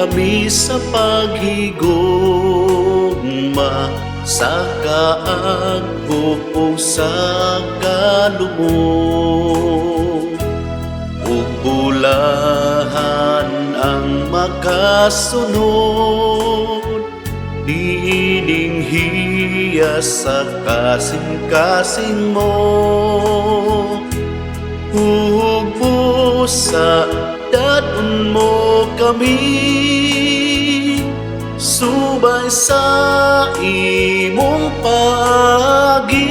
kami sa paghigugma sa kaagpo sa kalumog. Ug bulahan ang makasunod, diining hiya sa kasing-kasing mo. Hugbo daton mo kami, subay sa imong paagi,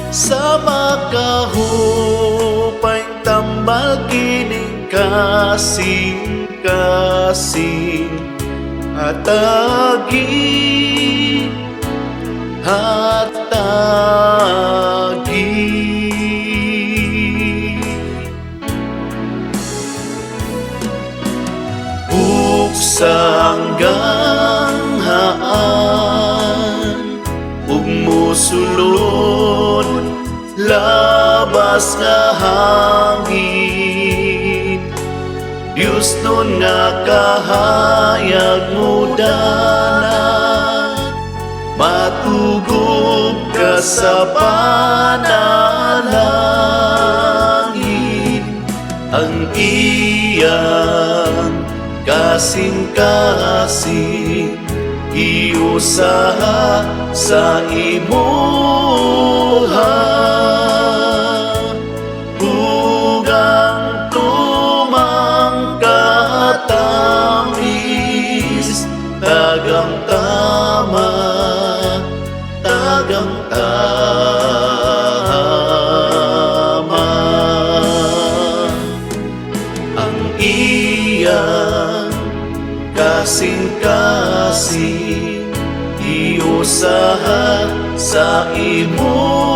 sa makahupay tambal kining kasing-kasing hatagi. Sanggang haan ug musulod labas nga hangin, Dios nun nga kahayag mo dana, matugog ka sa panalangin. Ang iyang kasing-kasing iusaha sa imuha, ugang tumang katamis, tagang tama, tagang tama. Ang iyang kasing-kasing iusaha sa imo